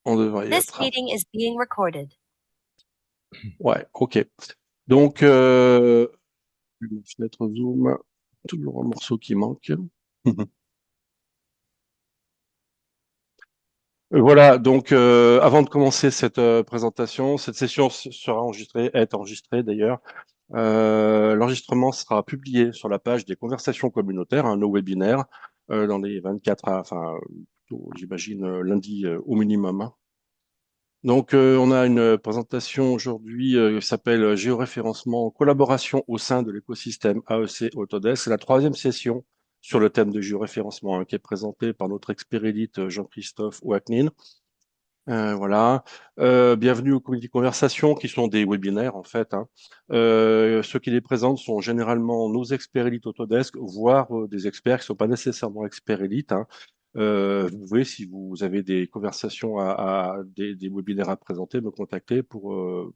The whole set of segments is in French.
On devrait y This être. meeting is being recorded. Ouais, ok. Donc, une fenêtre Zoom, toujours un morceau qui manque. Voilà, donc avant de commencer cette présentation, cette session sera enregistrée, est enregistrée d'ailleurs. L'enregistrement sera publié sur la page des conversations communautaires, nos webinaires, dans les 24, enfin, plutôt, j'imagine lundi au minimum, hein. Donc, on a une présentation aujourd'hui qui s'appelle Géoréférencement, collaboration au sein de l'écosystème AEC Autodesk. C'est la troisième session sur le thème de géoréférencement, hein, qui est présentée par notre expert élite Jean-Christophe Ouaknin. Voilà. Bienvenue aux comités de conversation qui sont des webinaires en fait, hein. Ceux qui les présentent sont généralement nos experts élites Autodesk, voire des experts qui ne sont pas nécessairement experts élites, hein. Vous pouvez, si vous avez des conversations des webinaires à présenter, me contacter pour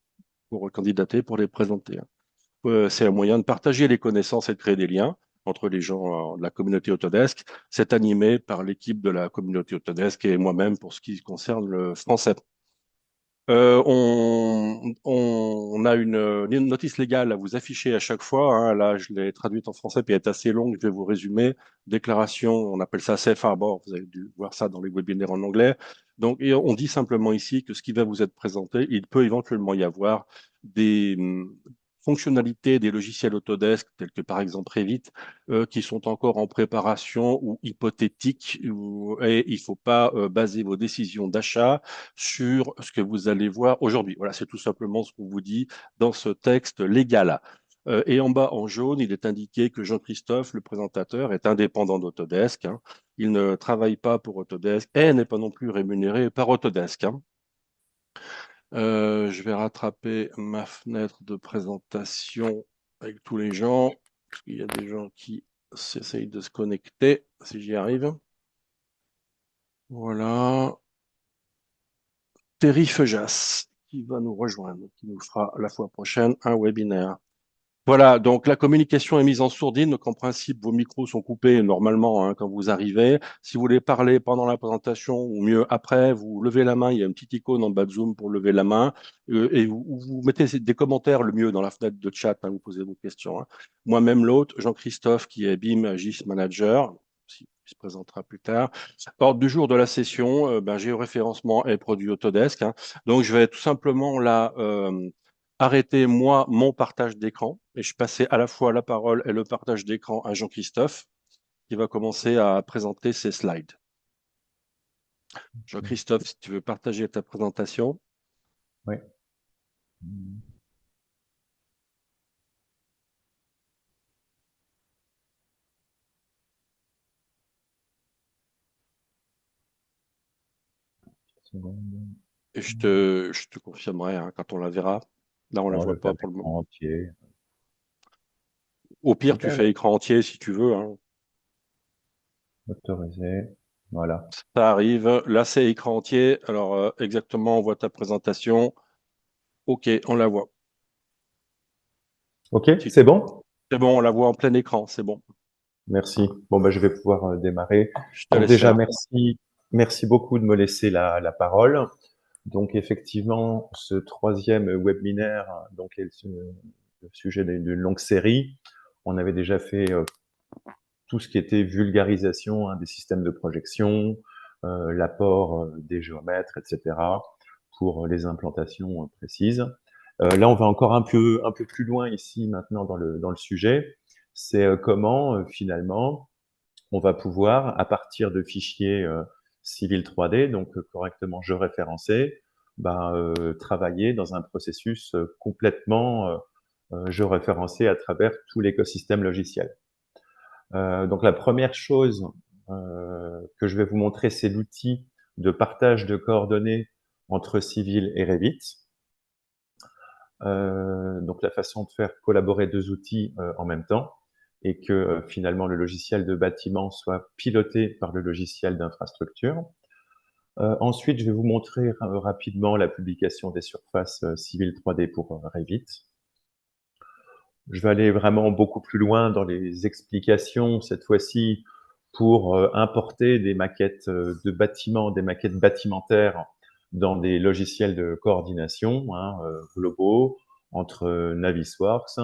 candidater, pour les présenter, hein. C'est un moyen de partager les connaissances et de créer des liens entre les gens de la communauté Autodesk. C'est animé par l'équipe de la communauté Autodesk et moi-même pour ce qui concerne le français. On a une notice légale à vous afficher à chaque fois, hein. Là, je l'ai traduite en français, puis elle est assez longue. Je vais vous résumer. Déclaration, on appelle ça Safe Harbor. Vous avez dû voir ça dans les webinaires en anglais. Donc, et on dit simplement ici que ce qui va vous être présenté, il peut éventuellement y avoir des fonctionnalités des logiciels Autodesk, tels que par exemple Revit, qui sont encore en préparation ou hypothétiques, et il ne faut pas baser vos décisions d'achat sur ce que vous allez voir aujourd'hui. Voilà, c'est tout simplement ce qu'on vous dit dans ce texte légal. Et en bas, en jaune, il est indiqué que Jean-Christophe, le présentateur, est indépendant d'Autodesk, hein. Il ne travaille pas pour Autodesk et n'est pas non plus rémunéré par Autodesk, hein. Je vais rattraper ma fenêtre de présentation avec tous les gens, parce qu'il y a des gens qui s'essayent de se connecter, si j'y arrive. Voilà. Terry Feujas, qui va nous rejoindre, qui nous fera la fois prochaine un webinaire. Voilà, donc la communication est mise en sourdine, donc en principe, vos micros sont coupés normalement, hein, quand vous arrivez. Si vous voulez parler pendant la présentation ou mieux après, vous levez la main, il y a une petite icône en bas de Zoom pour lever la main, et vous mettez des commentaires le mieux dans la fenêtre de chat, hein, vous posez vos questions, hein. Moi-même l'autre, Jean-Christophe, qui est BIM GIS Manager, il se présentera plus tard. Ordre du jour de la session, géoréférencement et produit Autodesk, hein. Donc je vais tout simplement là arrêter moi mon partage d'écran et je passais à la fois la parole et le partage d'écran à Jean-Christophe qui va commencer à présenter ses slides. Jean-Christophe, si tu veux partager ta présentation. Oui. Et je te confirmerai, hein, quand on la verra. Là, on la voit pas pour le moment. Entier. Au pire, tu Super. fais écran entier si tu veux, hein. Autorisé. Voilà. Ça arrive. Là, c'est écran entier. Alors, exactement, on voit ta présentation. OK, on la voit. OK, c'est bon? C'est bon, on la voit en plein écran, c'est bon. Merci. Bon, je vais pouvoir démarrer. Je te Donc laisse déjà, faire. merci beaucoup de me laisser la parole. Donc effectivement, ce troisième webinaire, donc est le sujet d'une longue série. On avait déjà fait tout ce qui était vulgarisation, hein, des systèmes de projection, l'apport des géomètres, etc., pour les implantations précises. Là, on va encore un peu plus loin ici maintenant dans le sujet. C'est comment finalement on va pouvoir, à partir de fichiers civils 3D, donc correctement géoréférencés, travailler dans un processus complètement géoréférencé à travers tout l'écosystème logiciel. Donc la première chose que je vais vous montrer, c'est l'outil de partage de coordonnées entre Civil et Revit. Donc la façon de faire collaborer deux outils en même temps et que finalement le logiciel de bâtiment soit piloté par le logiciel d'infrastructure. Ensuite, je vais vous montrer rapidement la publication des surfaces civiles 3D pour Revit. Je vais aller vraiment beaucoup plus loin dans les explications, cette fois-ci, pour importer des maquettes de bâtiments, des maquettes bâtimentaires dans des logiciels de coordination globaux entre Navisworks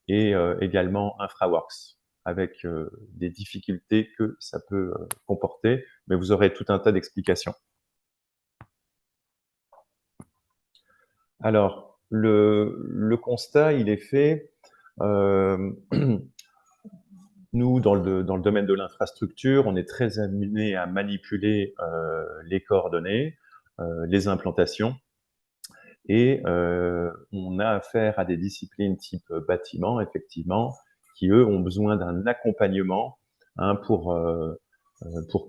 et également InfraWorks, avec des difficultés que ça peut comporter, mais vous aurez tout un tas d'explications. Alors, le constat, il est fait. Nous, dans le domaine de l'infrastructure, on est très amené à manipuler les coordonnées, les implantations, et on a affaire à des disciplines type bâtiment, effectivement, qui, eux, ont besoin d'un accompagnement pour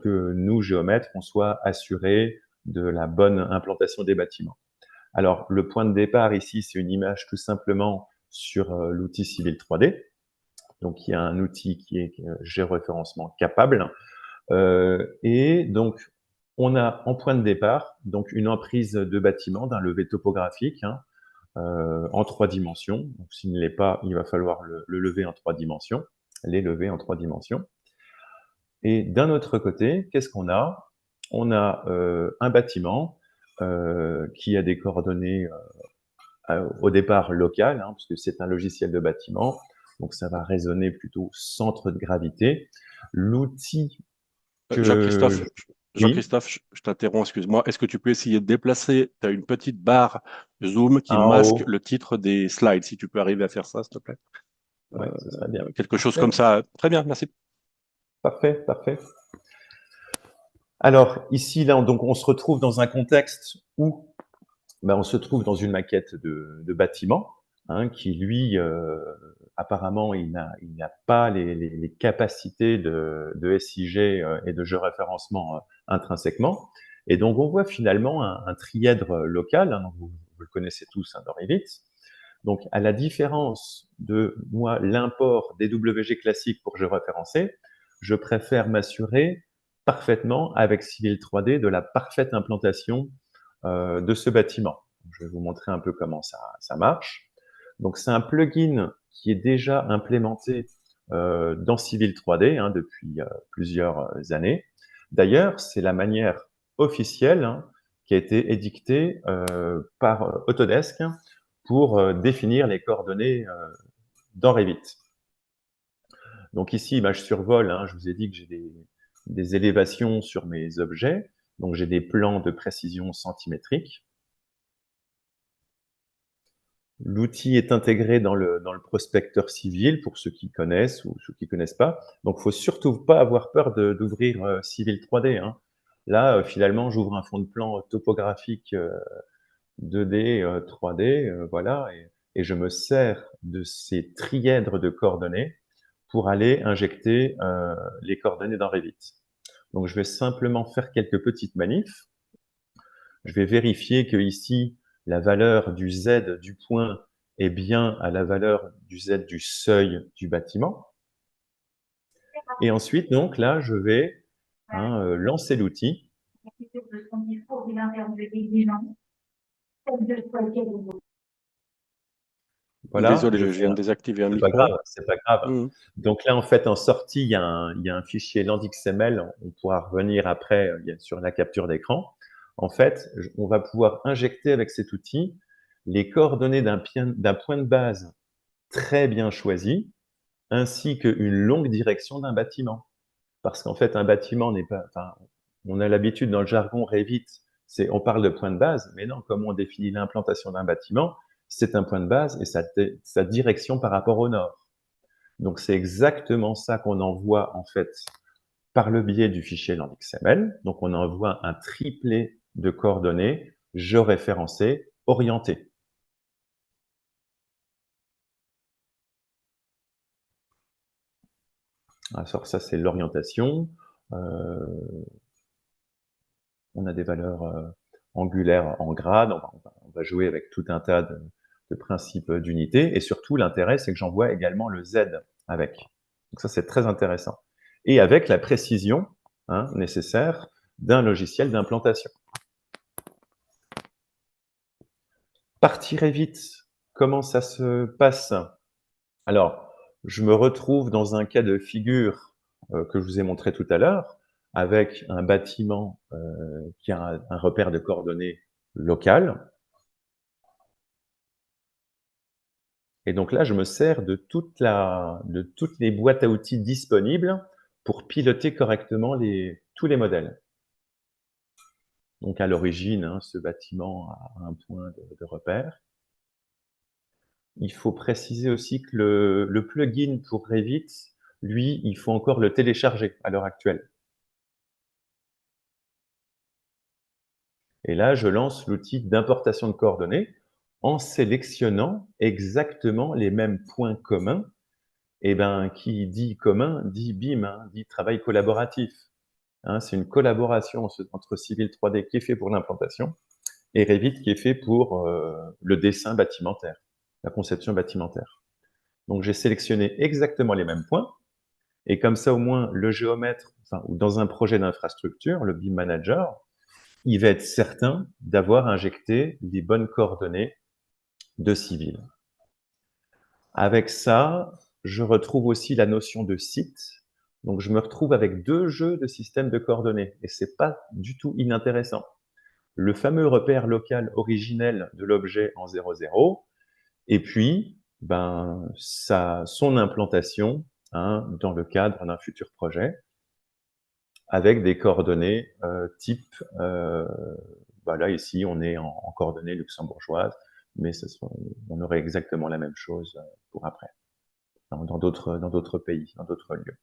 que nous, géomètres, on soit assurés de la bonne implantation des bâtiments. Alors, le point de départ ici, c'est une image tout simplement sur l'outil Civil 3D. Donc, il y a un outil qui est géoréférencement capable. Et donc, on a en point de départ donc une emprise de bâtiment d'un levé topographique en 3 dimensions. Donc, s'il ne l'est pas, il va falloir le lever en 3 dimensions, les lever en 3 dimensions. Et d'un autre côté, qu'est-ce qu'on a? On a un bâtiment qui a des coordonnées au départ locales, parce que c'est un logiciel de bâtiment, donc ça va raisonner plutôt centre de gravité. L'outil que... Jean-Christophe, Oui. je t'interromps, excuse-moi. Est-ce que tu peux essayer de déplacer? Tu as une petite barre Zoom qui En masque haut. le titre des slides. Si tu peux arriver à faire ça, s'il te plaît. Ouais, ce serait bien. Quelque chose Parfait, comme ça. Très bien, merci. parfait, parfait. Alors, ici, là, donc, on se retrouve dans un contexte où on se trouve dans une maquette de bâtiment qui, lui, apparemment, il n'a pas les capacités de SIG et de géoréférencement intrinsèquement. Et donc, on voit finalement un trièdre local, vous le connaissez tous dans Revit. Donc, à la différence de, moi, l'import DWG classique pour géoréférencer, je préfère m'assurer parfaitement avec Civil 3D de la parfaite implantation de ce bâtiment. Je vais vous montrer un peu comment ça marche. Donc, c'est un plugin qui est déjà implémenté dans Civil 3D depuis plusieurs années. D'ailleurs, c'est la manière officielle qui a été édictée par Autodesk pour définir les coordonnées dans Revit. Donc ici, je survole, je vous ai dit que j'ai des élévations sur mes objets, donc j'ai des plans de précision centimétrique. L'outil est intégré dans le prospecteur civil pour ceux qui connaissent ou ceux qui connaissent pas. Donc, faut surtout pas avoir peur d'ouvrir Civil 3D. Là, finalement, j'ouvre un fond de plan topographique 2D, 3D, voilà, et je me sers de ces trièdres de coordonnées pour aller injecter les coordonnées dans Revit. Donc, je vais simplement faire quelques petites manifs. Je vais vérifier que ici, la valeur du Z du point est bien à la valeur du Z du seuil du bâtiment. Et ensuite, donc là, je vais lancer l'outil. Voilà, Désolé, je je fais viens de désactiver un c'est pas micro. grave, c'est pas grave. Mhm. Donc là, en fait, en sortie, il y a un fichier LandXML. On pourra revenir après sur la capture d'écran. En fait, on va pouvoir injecter avec cet outil les coordonnées d'un point de base très bien choisi, ainsi qu'une longue direction d'un bâtiment. Parce qu'en fait, un bâtiment n'est pas... Enfin, on a l'habitude dans le jargon Revit, on parle de point de base, mais non, comme on définit l'implantation d'un bâtiment, c'est un point de base et sa direction par rapport au nord. Donc, c'est exactement ça qu'on envoie, en fait, par le biais du fichier LandXML. Donc, on envoie un triplet de coordonnées géoréférencées orientées. Alors, ça, c'est l'orientation. On a des valeurs angulaires en grade. On va jouer avec tout un tas de principes d'unité. Et surtout, l'intérêt, c'est que j'envoie également le Z avec. Donc ça, c'est très intéressant. Et avec la précision nécessaire d'un logiciel d'implantation. Partie Revit, comment ça se passe? Alors, je me retrouve dans un cas de figure que je vous ai montré tout à l'heure, avec un bâtiment qui a un repère de coordonnées local. Et donc là, je me sers de toutes les boîtes à outils disponibles pour piloter correctement tous les modèles. Donc à l'origine, ce bâtiment a un point de repère. Il faut préciser aussi que le plugin pour Revit, lui, il faut encore le télécharger à l'heure actuelle. Et là, je lance l'outil d'importation de coordonnées en sélectionnant exactement les mêmes points communs. Et ben, qui dit commun, dit BIM, dit travail collaboratif. C'est une collaboration entre Civil 3D qui est fait pour l'implantation et Revit qui est fait pour le dessin bâtimentaire, la conception bâtimentaire. Donc, j'ai sélectionné exactement les mêmes points. Et comme ça, au moins, le géomètre, ou dans un projet d'infrastructure, le BIM manager, il va être certain d'avoir injecté les bonnes coordonnées de civil. Avec ça, je retrouve aussi la notion de site. Donc, je me retrouve avec 2 jeux de systèmes de coordonnées. Et c'est pas du tout inintéressant. Le fameux repère local originel de l'objet en 00, et puis, son implantation dans le cadre d'un futur projet, avec des coordonnées type, là ici on est en coordonnées luxembourgeoises, mais on aurait exactement la même chose pour après, dans d'autres pays, dans d'autres lieux.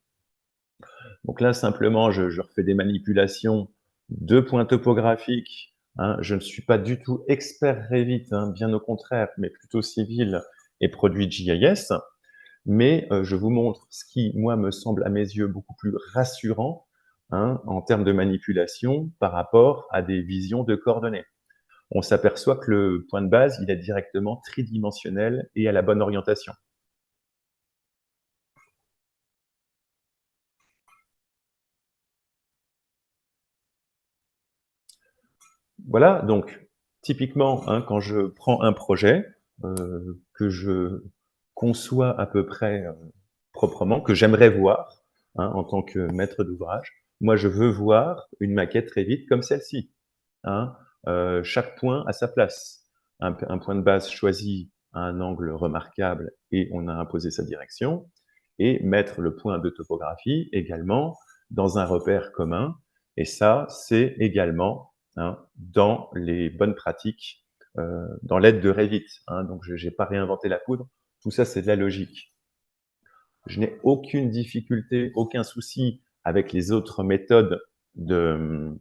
Donc là, simplement, je refais des manipulations de points topographiques. Je ne suis pas du tout expert Revit, bien au contraire, mais plutôt civil et produit GIS. Mais je vous montre ce qui, moi, me semble à mes yeux beaucoup plus rassurant en termes de manipulation par rapport à des visions de coordonnées. On s'aperçoit que le point de base, il est directement tridimensionnel et à la bonne orientation. Voilà, donc typiquement, quand je prends un projet que je conçois à peu près proprement, que j'aimerais voir en tant que maître d'ouvrage, moi je veux voir une maquette très vite comme celle-ci. Chaque point à sa place. Un point de base choisi à un angle remarquable et on a imposé sa direction, et mettre le point de topographie également dans un repère commun. Et ça, c'est également dans les bonnes pratiques, dans l'aide de Revit. Donc, je n'ai pas réinventé la poudre. Tout ça, c'est de la logique. Je n'ai aucune difficulté, aucun souci avec les autres méthodes de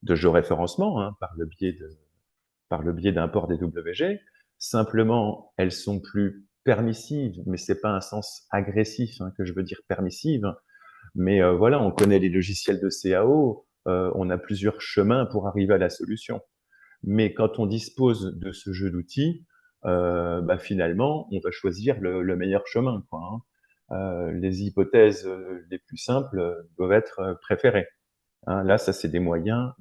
géoréférencement par le biais d'import des WG. Simplement, elles sont plus permissives, mais c'est pas un sens agressif que je veux dire permissive. Mais voilà, on connaît les logiciels de CAO, on a plusieurs chemins pour arriver à la solution. Mais quand on dispose de ce jeu d'outils, finalement, on va choisir le meilleur chemin, les hypothèses les plus simples doivent être préférées. Là, ça, c'est des moyens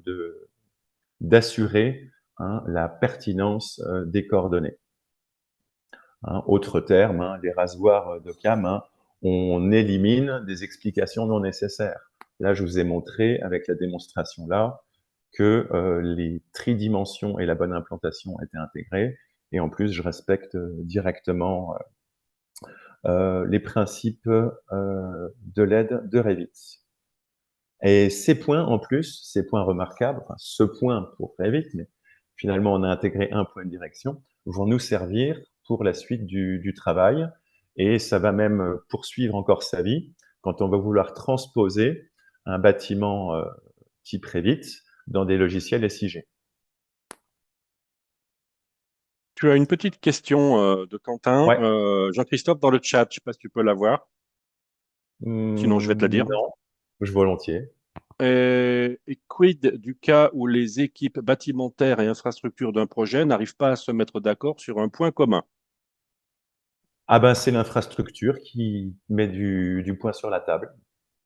d'assurer la pertinence des coordonnées. Autre terme, les rasoirs d'Occam, on élimine des explications non nécessaires. Là, je vous ai montré avec la démonstration là que les tridimensions et la bonne implantation étaient intégrées, et en plus, je respecte directement les principes de l'aide de Revit. Et ces points, en plus, ces points remarquables, ce point pour Revit, mais finalement, on a intégré un point de direction, vont nous servir pour la suite du travail, et ça va même poursuivre encore sa vie quand on va vouloir transposer un bâtiment type Revit dans des logiciels SIG. Tu as une petite question de Quentin. Ouais. Jean-Christophe dans le chat, je ne sais pas si tu peux la voir. Sinon, je vais te la dire. Non, je volontiers. Et quid du cas où les équipes bâtimentaires et infrastructures d'un projet n'arrivent pas à se mettre d'accord sur un point commun? Ah ben, c'est l'infrastructure qui met du poing sur la table.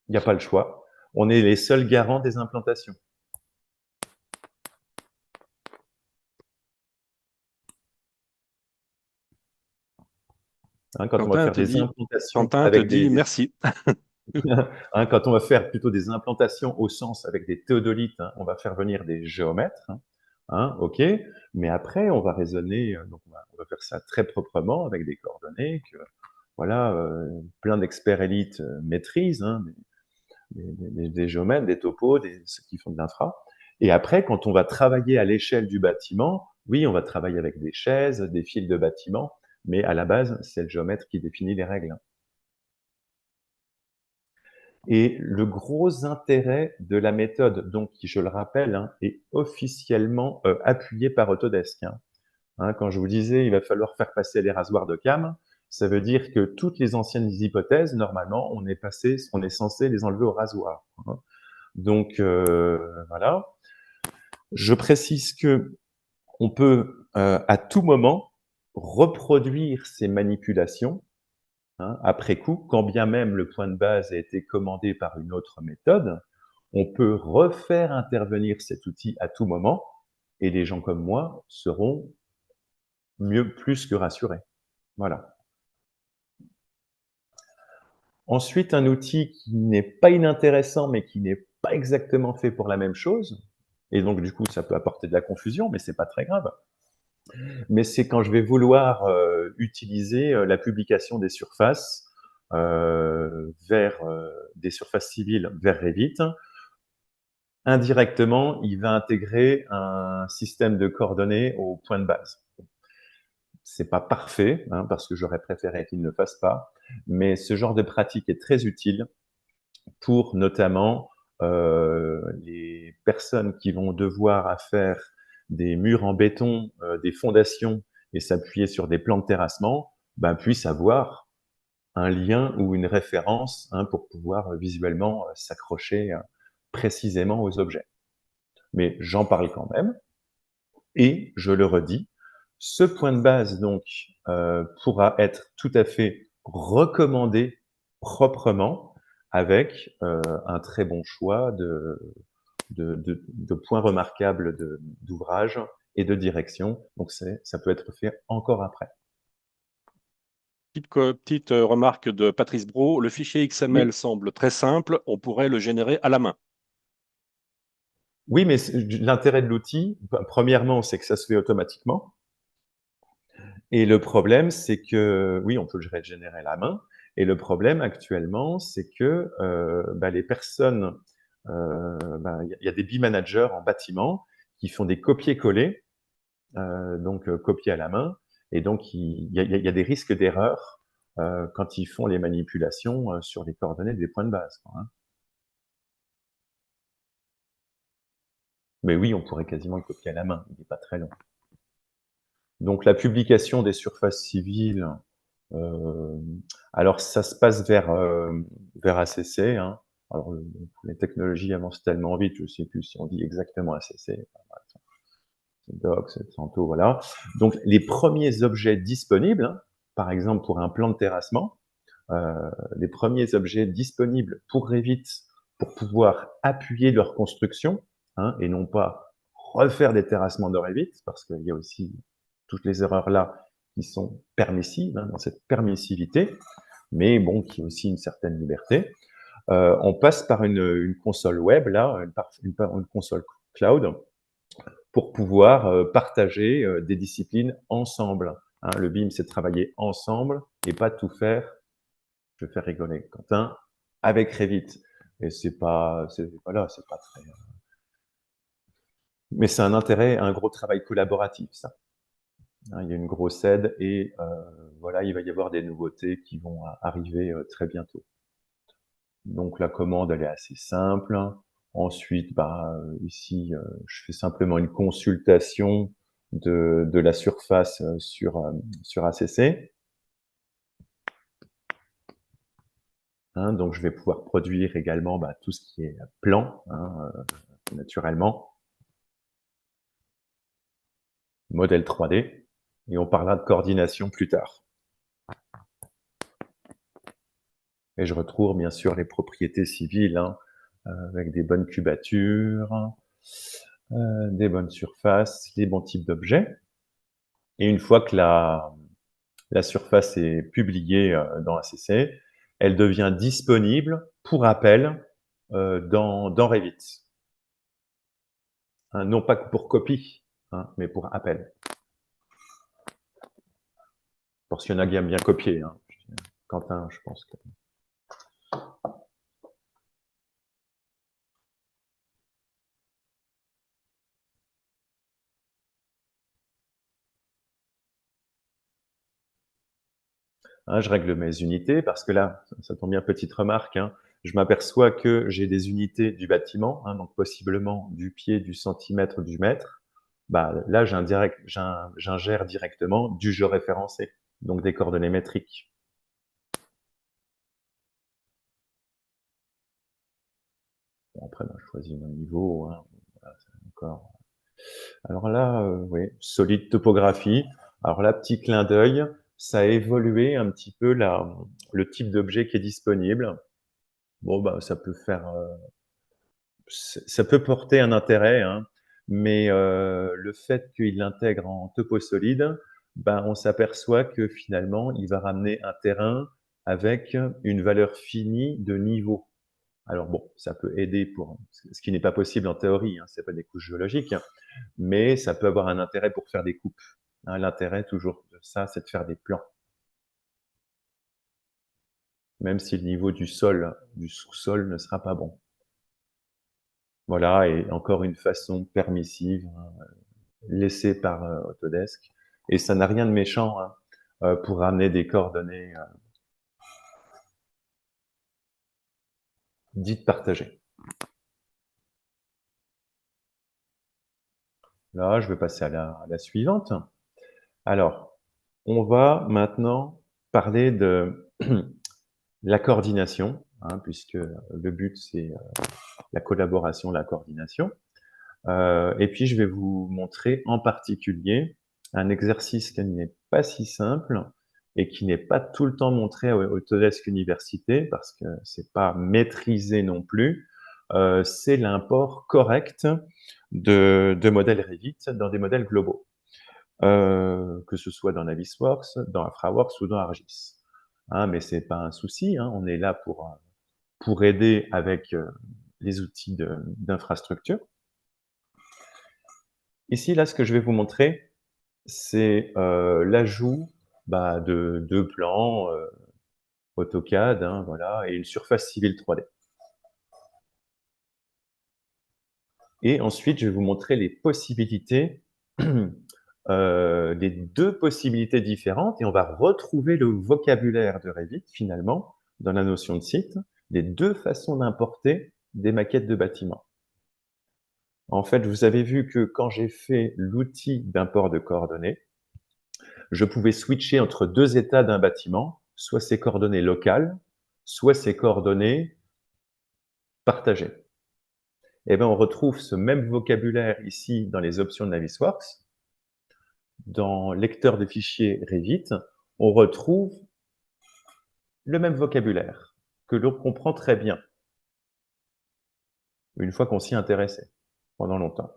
Il n'y a pas le choix. On est les seuls garants des implantations. Quand on va faire des implantations Quentin te avec dit merci. quand on va faire plutôt des implantations au sens avec des théodolites, on va faire venir des géomètres. hein, OK, mais après on va raisonner, donc on va faire ça très proprement avec des coordonnées que, voilà, plein d'experts élites, maîtrisent, hein, des géomètres, des topos, ceux qui font de l'infra. Et après, quand on va travailler à l'échelle du bâtiment, oui, on va travailler avec des chaises, des fils de bâtiment, mais à la base, c'est le géomètre qui définit les règles. Et le gros intérêt de la méthode, donc qui, je le rappelle, hein, est officiellement appuyée par Autodesk. Hein, quand je vous disais, il va falloir faire passer les rasoirs d'Occam, ça veut dire que toutes les anciennes hypothèses, normalement, on est censé les enlever au rasoir. Hein. Donc voilà. Je précise que on peut à tout moment reproduire ces manipulations, hein, après coup, quand bien même le point de base a été commandé par une autre méthode, on peut refaire intervenir cet outil à tout moment et les gens comme moi seront plus que rassurés. Voilà. Ensuite, un outil qui n'est pas inintéressant, mais qui n'est pas exactement fait pour la même chose, et donc du coup, ça peut apporter de la confusion, mais c'est pas très grave. Mais c'est quand je vais vouloir utiliser la publication des surfaces vers des surfaces civiles vers Revit. Indirectement, il va intégrer un système de coordonnées au point de base. C'est pas parfait, hein, parce que j'aurais préféré qu'il ne le fasse pas, mais ce genre de pratique est très utile pour notamment les personnes qui vont devoir faire des murs en béton, des fondations et s'appuyer sur des plans de terrassement, ben, puissent avoir un lien ou une référence, hein, pour pouvoir visuellement s'accrocher précisément aux objets. Mais j'en parle quand même, et je le redis, ce point de base donc pourra être tout à fait recommandé proprement avec un très bon choix de points remarquables d'ouvrage et de direction. Donc ça peut être fait encore après. Petite remarque de Patrice Brault, le fichier XML Oui, semble très simple, on pourrait le générer à la main. oui, mais l'intérêt de l'outil, premièrement, c'est que ça se fait automatiquement. Et le problème, c'est que, oui, on peut le régénérer à la main. Et le problème actuellement, c'est que les personnes, il y a des BIM-managers en bâtiment qui font des copier-coller, donc copier à la main. Et donc, il y a des risques d'erreur quand ils font les manipulations sur les coordonnées des points de base, quoi, hein. Mais oui, on pourrait quasiment le copier à la main, il n'est pas très long. Donc la publication des surfaces civiles, euh, alors ça se passe vers ACC, hein. Alors les technologies avancent tellement vite, je ne sais plus si on dit exactement ACC, c'est Docs, c'est Santo, voilà. Donc les premiers objets disponibles, hein, par exemple pour un plan de terrassement, les premiers objets disponibles pour Revit, pour pouvoir appuyer leur construction, hein, et non pas refaire des terrassements de Revit, parce qu'il y a aussi toutes les erreurs là qui sont permissives, hein, dans cette permissivité, mais bon, qui a aussi une certaine liberté. On passe par une console web, là, une console cloud, pour pouvoir partager des disciplines ensemble. Hein, le BIM, c'est travailler ensemble et pas tout faire, je vais faire rigoler Quentin, avec Revit. Et voilà, c'est pas très. Mais c'est un intérêt, un gros travail collaboratif, ça. Hein, il y a une grosse aide et voilà, il va y avoir des nouveautés qui vont arriver très bientôt. Donc la commande, elle est assez simple. Ensuite, ici, je fais simplement une consultation de la surface sur ACC. Hein, donc je vais pouvoir produire également tout ce qui est plan, hein, naturellement, modèle 3D, et on parlera de coordination plus tard. Et je retrouve bien sûr les propriétés civiles, hein, avec des bonnes cubatures, des bonnes surfaces, les bons types d'objets. Et une fois que la surface est publiée dans ACC, elle devient disponible pour appel dans Revit. Hein, non pas que pour copie, hein, mais pour appel. Pour s'il y en a qui aiment bien copier, hein. Quentin, je pense que... Hein, je règle mes unités parce que là, ça tombe bien, petite remarque, hein, je m'aperçois que j'ai des unités du bâtiment, hein, donc possiblement du pied, du centimètre, du mètre. Bah, là, j'ingère directement du géoréférencé, donc des coordonnées métriques. Bon, après, je choisis mon niveau. Hein, voilà, encore. Alors là, oui, solide topographie. Alors là, petit clin d'œil, ça a évolué un petit peu le type d'objet qui est disponible. Bon, bah, ça peut faire, ça peut porter un intérêt, hein, mais le fait qu'il l'intègre en topo solide, ben, on s'aperçoit que finalement, il va ramener un terrain avec une valeur finie de niveau. Alors bon, ça peut aider pour ce qui n'est pas possible en théorie, hein, c'est pas des couches géologiques, hein, mais ça peut avoir un intérêt pour faire des coupes. Hein, l'intérêt toujours de ça, c'est de faire des plans. Même si le niveau du sol, du sous-sol ne sera pas bon. Voilà, et encore une façon permissive, hein, laissée par Autodesk. Et ça n'a rien de méchant, hein, pour ramener des coordonnées dites partagées. Là, je vais passer à la suivante. Alors, on va maintenant parler de la coordination, hein, puisque le but, c'est la collaboration, la coordination. Et puis, je vais vous montrer en particulier un exercice qui n'est pas si simple et qui n'est pas tout le temps montré à Autodesk Université parce que c'est pas maîtrisé non plus. C'est l'import correct de modèles Revit dans des modèles globaux, que ce soit dans Navisworks, dans InfraWorks ou dans ArcGIS. Hein, mais c'est pas un souci, hein, on est là pour aider avec les outils d'infrastructure. Ici, là, ce que je vais vous montrer, c'est l'ajout de deux plans AutoCAD, hein, voilà, et une surface civile 3D. Et ensuite, je vais vous montrer les possibilités, des deux possibilités différentes, et on va retrouver le vocabulaire de Revit, finalement, dans la notion de site, des deux façons d'importer des maquettes de bâtiments. En fait, vous avez vu que quand j'ai fait l'outil d'import de coordonnées, je pouvais switcher entre deux états d'un bâtiment, soit ses coordonnées locales, soit ses coordonnées partagées. Et bien, on retrouve ce même vocabulaire ici dans les options de Navisworks. Dans lecteur de fichiers Revit, on retrouve le même vocabulaire que l'on comprend très bien une fois qu'on s'y intéressait pendant longtemps.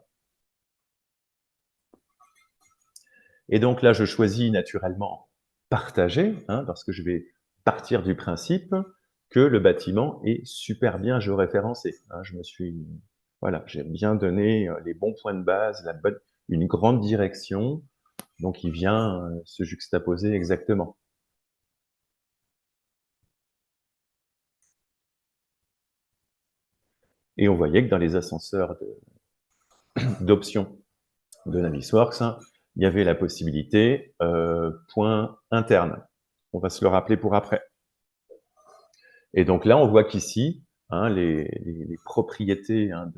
Et donc là, je choisis naturellement partager, hein, parce que je vais partir du principe que le bâtiment est super bien géoréférencé. Hein, voilà, j'ai bien donné les bons points de base, une grande direction, donc il vient se juxtaposer exactement. Et on voyait que dans les ascenseurs d'options de Navisworks, hein, il y avait la possibilité point interne. On va se le rappeler pour après. Et donc là, on voit qu'ici, hein, les propriétés, hein,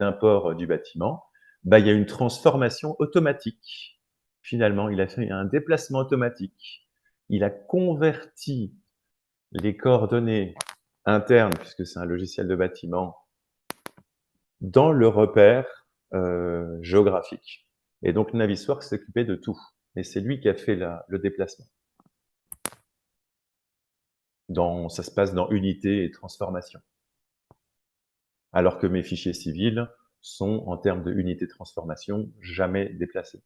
d'import du bâtiment, il y a une transformation automatique. Finalement, il a fait un déplacement automatique. Il a converti les coordonnées internes, puisque c'est un logiciel de bâtiment, dans le repère géographique. Et donc Navisworks s'occupait de tout. Et c'est lui qui a fait le déplacement. Ça se passe dans unité et transformation. Alors que mes fichiers civils sont, en termes de unité de transformation, jamais déplacés.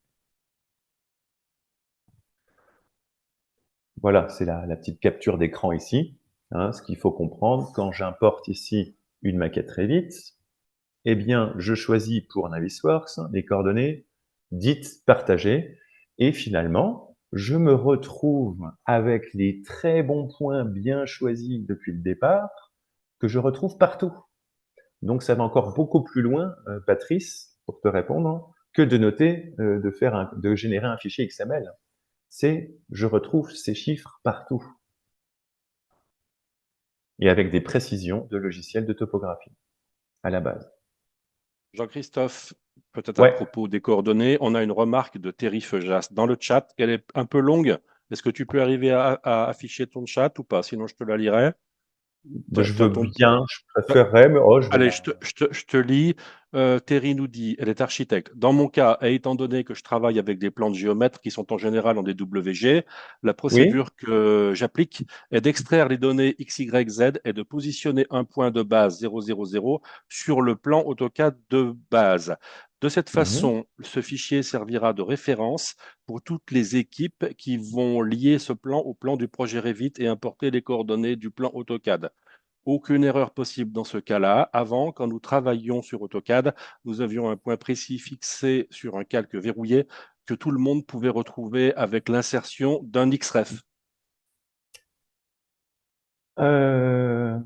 Voilà, c'est la petite capture d'écran ici. Hein, ce qu'il faut comprendre, quand j'importe ici une maquette Revit, eh bien, je choisis pour Navisworks les coordonnées dites partagées, et finalement, je me retrouve avec les très bons points bien choisis depuis le départ, que je retrouve partout. Donc ça va encore beaucoup plus loin, Patrice, pour te répondre, que de noter, de générer un fichier XML. C'est, je retrouve ces chiffres partout. Et avec des précisions de logiciels de topographie, à la base. Jean-Christophe, peut-être à Ouais, propos des coordonnées, on a une remarque de Terry Feujas dans le chat. Elle est un peu longue. Est-ce que tu peux arriver à afficher ton chat ou pas? Sinon, je te la lirai. je veux Ton, bien, je préférerais, mais oh, je vais Allez, la... je te lis. Terry nous dit, elle est architecte. Dans mon cas, et étant donné que je travaille avec des plans de géomètres qui sont en général en DWG, la Oui? procédure que j'applique est d'extraire les données X, Y, Z et de positionner un point de base 000 sur le plan AutoCAD de base. De cette Mhm. façon, ce fichier servira de référence pour toutes les équipes qui vont lier ce plan au plan du projet Revit et importer les coordonnées du plan AutoCAD. Aucune erreur possible dans ce cas-là. Avant, quand nous travaillions sur AutoCAD, nous avions un point précis fixé sur un calque verrouillé que tout le monde pouvait retrouver avec l'insertion d'un XREF. Euh,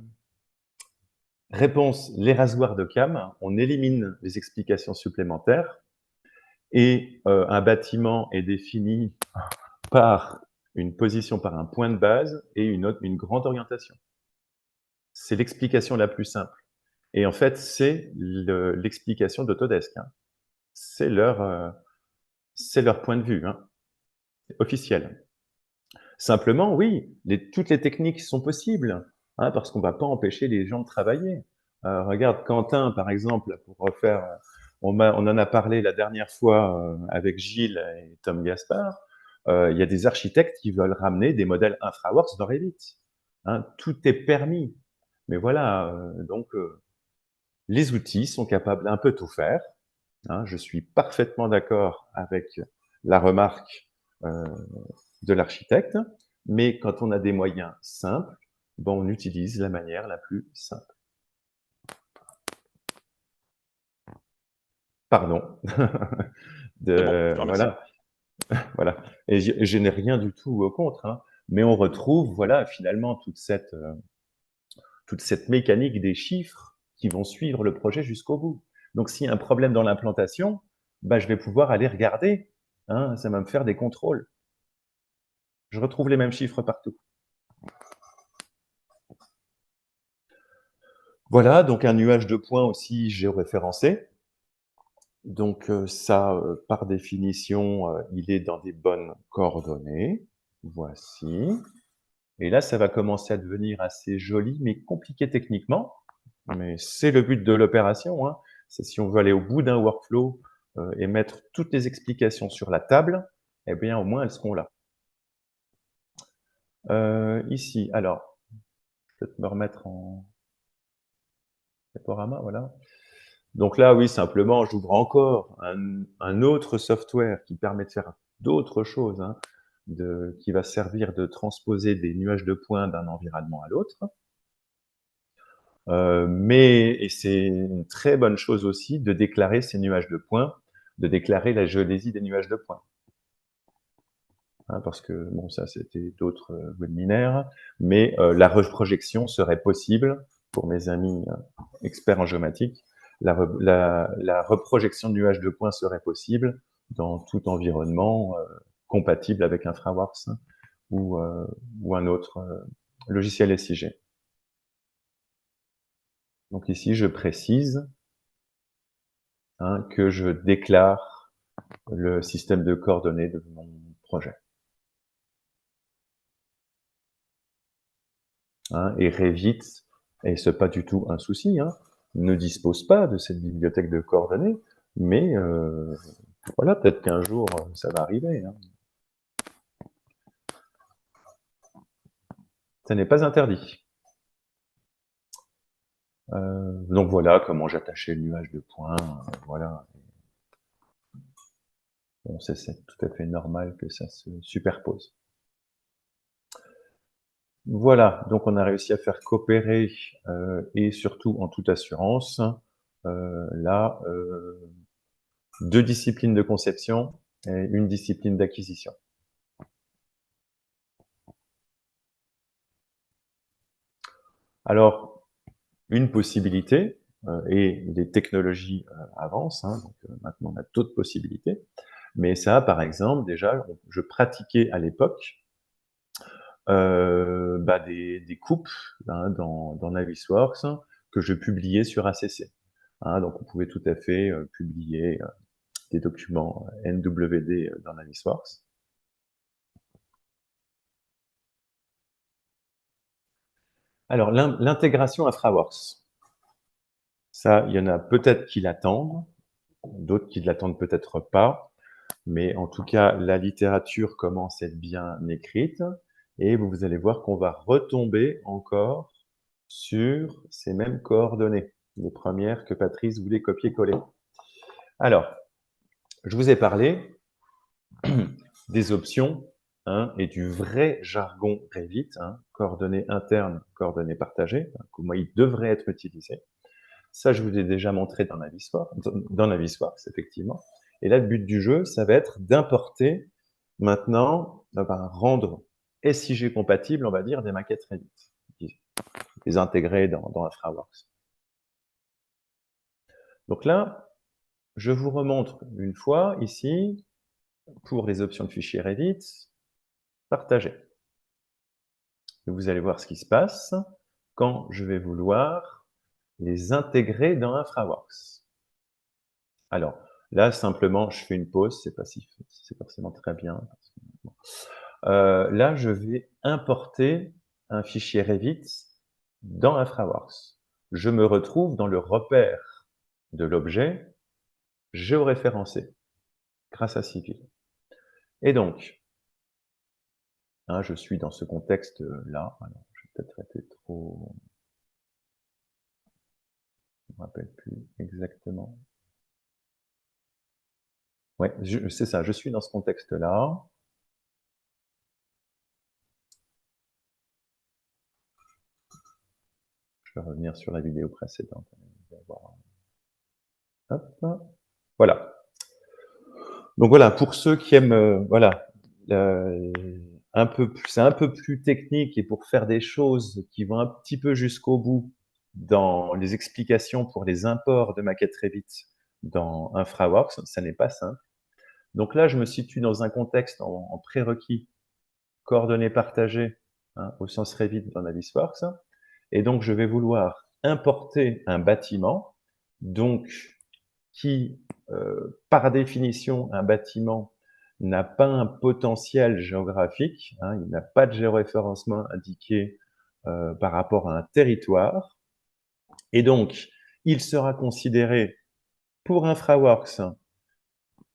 Réponse, les rasoirs de cam, on élimine les explications supplémentaires et un bâtiment est défini par une position, par un point de base et une grande orientation. C'est l'explication la plus simple. Et en fait, c'est l'explication d'Autodesk. Hein. C'est leur point de vue, hein, officiel. Simplement, oui, toutes les techniques sont possibles, hein, parce qu'on ne va pas empêcher les gens de travailler. Regarde, Quentin, par exemple, pour refaire, on en a parlé la dernière fois avec Gilles et Tom Gaspard, il y a des architectes qui veulent ramener des modèles InfraWorks dans Revit. Hein, tout est permis. Mais voilà, les outils sont capables d'un peu tout faire. Hein, je suis parfaitement d'accord avec la remarque euh, de l'architecte, mais quand on a des moyens simples, bon, on utilise la manière la plus simple. Pardon. C'est bon, je te remercie. Voilà, voilà. Et je n'ai rien du tout contre, hein, mais on retrouve, voilà, finalement, toute cette mécanique des chiffres qui vont suivre le projet jusqu'au bout. Donc, s'il y a un problème dans l'implantation, bah, je vais pouvoir aller regarder. Hein, ça va me faire des contrôles. Je retrouve les mêmes chiffres partout. Voilà, donc un nuage de points aussi géoréférencé. Donc ça, par définition, il est dans des bonnes coordonnées. Voici. Et là, ça va commencer à devenir assez joli, mais compliqué techniquement. Mais c'est le but de l'opération. Hein. C'est si on veut aller au bout d'un workflow et mettre toutes les explications sur la table, eh bien, au moins, elles seront là. Ici, alors, je vais me remettre en diaporama, voilà. Donc là, oui, simplement, j'ouvre encore un autre software qui permet de faire d'autres choses, hein, qui va servir de transposer des nuages de points d'un environnement à l'autre. Et c'est une très bonne chose aussi de déclarer ces nuages de points, de déclarer la géodésie des nuages de points. Hein, parce que, bon, ça, c'était d'autres webinaires, mais la reprojection serait possible pour mes amis experts en géomatique. La reprojection de nuages de points serait possible dans tout environnement compatible avec InfraWorks ou, ou un autre logiciel SIG. Donc ici, je précise que je déclare le système de coordonnées de mon projet. Et Revit, et ce n'est pas du tout un souci, ne dispose pas de cette bibliothèque de coordonnées, mais voilà, peut-être qu'un jour, ça va arriver. Ça n'est pas interdit. Donc voilà comment j'attachais le nuage de points. Voilà. Bon, c'est tout à fait normal que ça se superpose. Voilà, donc on a réussi à faire coopérer et surtout en toute assurance là 2 disciplines de conception et une discipline d'acquisition. Alors, une possibilité, et les technologies avancent, hein, donc maintenant on a d'autres possibilités, mais ça, par exemple, déjà, je pratiquais à l'époque des coupes hein, dans Navisworks que je publiais sur ACC. Hein, donc on pouvait tout à fait publier des documents NWD dans Navisworks. Alors l'intégration à Fraworks, ça, il y en a peut-être qui l'attendent, d'autres qui ne l'attendent peut-être pas, mais en tout cas, la littérature commence à être bien écrite, et vous allez voir qu'on va retomber encore sur ces mêmes coordonnées, les premières que Patrice voulait copier-coller. Alors, je vous ai parlé des options hein, et du vrai jargon Revit, hein, coordonnées internes, coordonnées partagées, hein, comment ils devraient être utilisés. Ça, je vous ai déjà montré dans Navisworks, effectivement. Et là, le but du jeu, ça va être d'importer maintenant, rendre SIG compatible, on va dire, des maquettes Revit, les intégrer dans Infraworks. Donc là, je vous remontre une fois ici, pour les options de fichier Revit, partager. Et vous allez voir ce qui se passe quand je vais vouloir les intégrer dans Infraworks. Alors, là, simplement, je fais une pause, c'est pas si c'est forcément très bien. Parce que, bon. Là, je vais importer un fichier Revit dans Infraworks. Je me retrouve dans le repère de l'objet géoréférencé grâce à Civil. Et donc, hein, je suis dans ce contexte-là. Alors, je vais peut-être être trop... Je ne me rappelle plus exactement. Ouais, c'est ça, je suis dans ce contexte-là. Je vais revenir sur la vidéo précédente. Hop. Voilà. Donc voilà, pour ceux qui aiment, voilà, c'est un peu plus technique et pour faire des choses qui vont un petit peu jusqu'au bout dans les explications pour les imports de maquettes Revit dans Infraworks, ça n'est pas simple. Donc là, je me situe dans un contexte en prérequis, coordonnées partagées hein, au sens Revit dans Navisworks. Et donc, je vais vouloir importer un bâtiment, donc qui, par définition, un bâtiment n'a pas un potentiel géographique, hein, il n'a pas de géoréférencement indiqué par rapport à un territoire. Et donc, il sera considéré pour Infraworks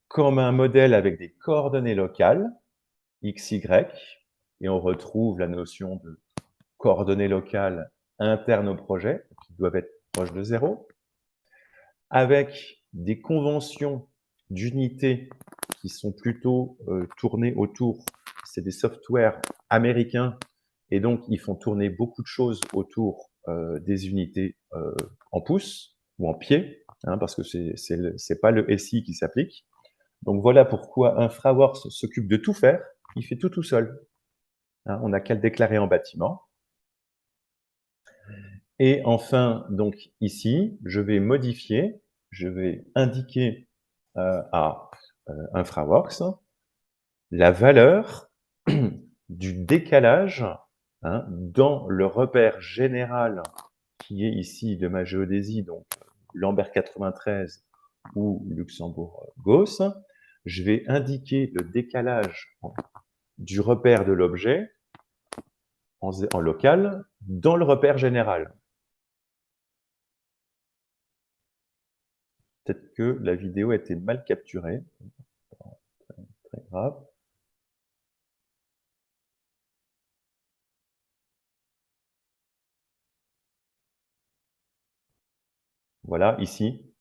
comme un modèle avec des coordonnées locales, x, y, et on retrouve la notion de coordonnées locales internes au projet, qui doivent être proches de 0, avec des conventions d'unités qui sont plutôt tournées autour, c'est des softwares américains, et donc ils font tourner beaucoup de choses autour des unités en pouces ou en pieds, hein, parce que c'est pas le SI qui s'applique. Donc voilà pourquoi Infraworks s'occupe de tout faire, il fait tout seul. Hein, on n'a qu'à le déclarer en bâtiment. Et enfin, donc ici, je vais modifier, je vais indiquer à Infraworks la valeur du décalage hein, dans le repère général qui est ici de ma géodésie, donc Lambert 93 ou Luxembourg-Gauss. Je vais indiquer le décalage du repère de l'objet en local dans le repère général. Peut-être que la vidéo a été mal capturée. Très grave. Voilà, ici,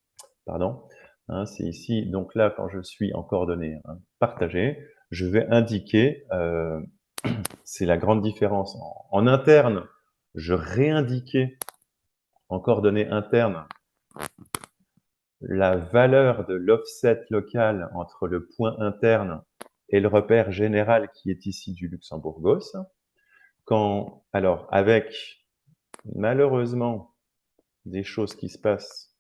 pardon. Hein, c'est ici, donc là, quand je suis en coordonnées hein, partagées, je vais indiquer, c'est la grande différence. En interne, je réindiquais en coordonnées internes la valeur de l'offset local entre le point interne et le repère général qui est ici du Luxembourgos. Alors, avec malheureusement des choses qui se passent.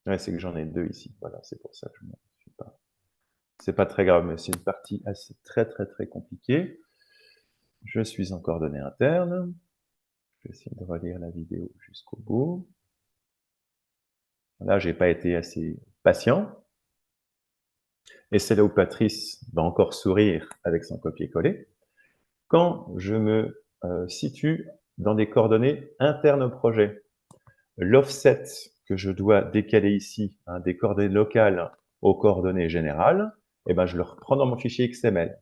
Ouais, c'est que j'en ai deux ici. Voilà, c'est pour ça que je ne suis pas. C'est pas très grave, mais c'est une partie assez très compliquée. Je suis en coordonnées internes. Je vais essayer de relire la vidéo jusqu'au bout. Là, j'ai pas été assez patient. Et c'est là où Patrice va encore sourire avec son copier-coller. Quand je me situe dans des coordonnées internes au projet, l'offset que je dois décaler ici, des coordonnées locales aux coordonnées générales, eh ben, je le reprends dans mon fichier XML.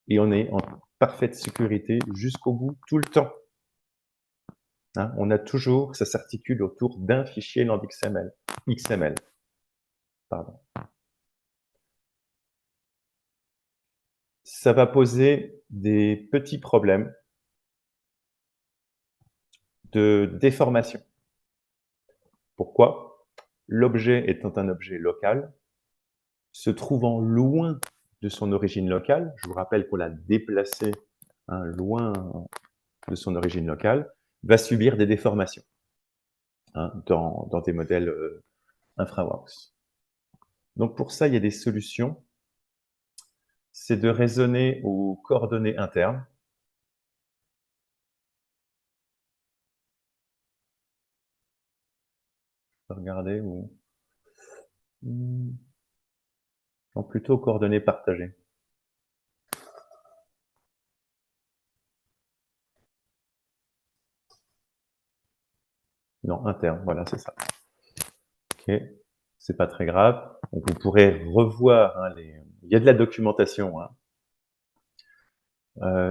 Et on est en parfaite sécurité jusqu'au bout, tout le temps. On a toujours, ça s'articule autour d'un fichier land XML. Pardon. Ça va poser des petits problèmes de déformation. Pourquoi? L'objet étant un objet local, se trouvant loin de son origine locale, je vous rappelle qu'on l'a déplacé loin de son origine locale, va subir des déformations dans des modèles InfraWorks. Donc pour ça, il y a des solutions. C'est de raisonner aux coordonnées internes. Regardez où. Donc plutôt coordonnées partagées. Non, interne, voilà, c'est ça. Ok, c'est pas très grave. Donc vous pourrez revoir il y a de la documentation.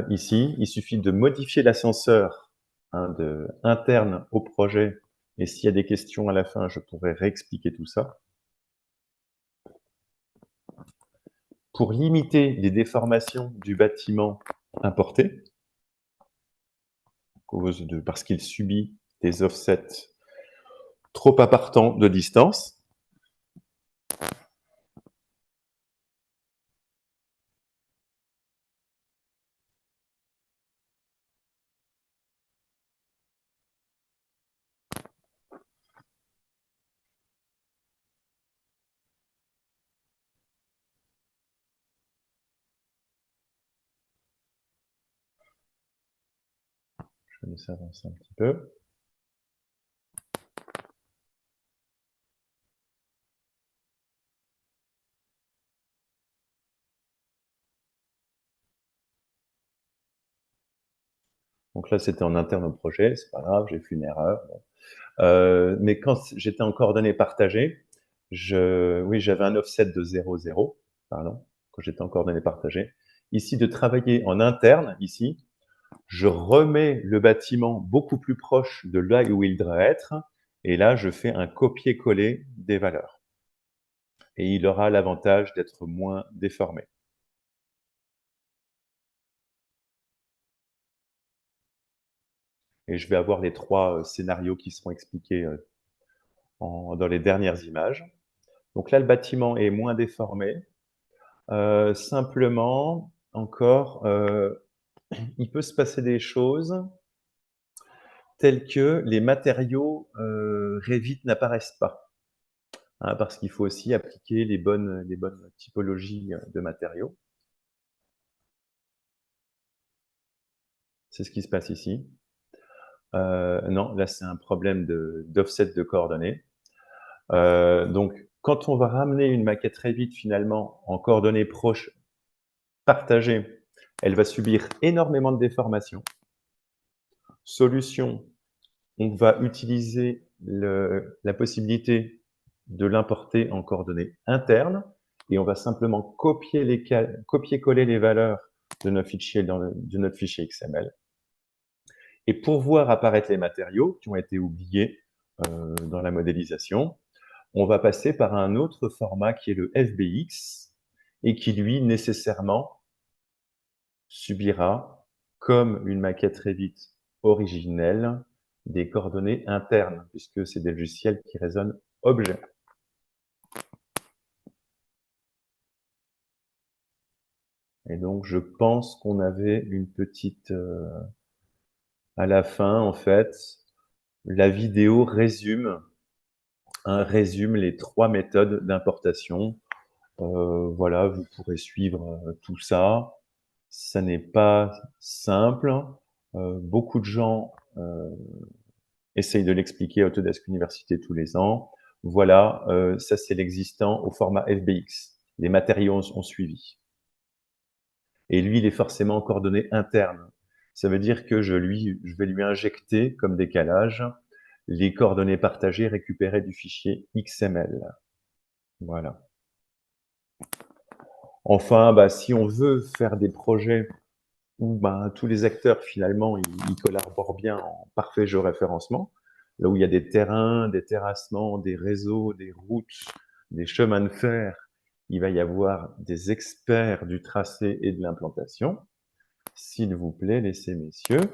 Ici, il suffit de modifier l'ascenseur interne au projet. Et s'il y a des questions à la fin, je pourrais réexpliquer tout ça. Pour limiter les déformations du bâtiment importé, parce qu'il subit des offsets trop importants de distance. Je vais laisser avancer un petit peu. Donc là, c'était en interne au projet, c'est pas grave, j'ai fait une erreur. Mais quand j'étais en coordonnées partagées, oui, j'avais un offset de 0,0, pardon, quand j'étais en coordonnées partagées. Ici, de travailler en interne, ici, je remets le bâtiment beaucoup plus proche de là où il devrait être, et là, je fais un copier-coller des valeurs. Et il aura l'avantage d'être moins déformé. Et je vais avoir les trois scénarios qui seront expliqués dans les dernières images. Donc là, le bâtiment est moins déformé. Simplement, encore, il peut se passer des choses telles que les matériaux Revit n'apparaissent pas. Parce qu'il faut aussi appliquer les bonnes typologies de matériaux. C'est ce qui se passe ici. Non, là, c'est un problème d'offset de coordonnées. Donc, quand on va ramener une maquette Revit finalement en coordonnées proches partagées, elle va subir énormément de déformations. Solution, on va utiliser la possibilité de l'importer en coordonnées internes et on va simplement copier-coller les valeurs de notre fichier XML. Et pour voir apparaître les matériaux qui ont été oubliés dans la modélisation, on va passer par un autre format qui est le FBX et qui, lui, nécessairement, subira, comme une maquette Revit originel des coordonnées internes, puisque c'est des logiciels qui raisonnent objet. Et donc, je pense qu'on avait une petite... à la fin, en fait, la vidéo résume les 3 méthodes d'importation. Voilà, vous pourrez suivre tout ça. Ça n'est pas simple. Beaucoup de gens essayent de l'expliquer à Autodesk Université tous les ans. Voilà, ça c'est l'existant au format FBX. Les matériaux ont suivi. Et lui, il est forcément en coordonnées internes. Ça veut dire que je vais lui injecter comme décalage les coordonnées partagées récupérées du fichier XML. Voilà. Enfin, bah, si on veut faire des projets où bah, tous les acteurs, finalement, ils collaborent bien en parfait géoréférencement, là où il y a des terrains, des terrassements, des réseaux, des routes, des chemins de fer, il va y avoir des experts du tracé et de l'implantation. S'il vous plaît, laissez messieurs,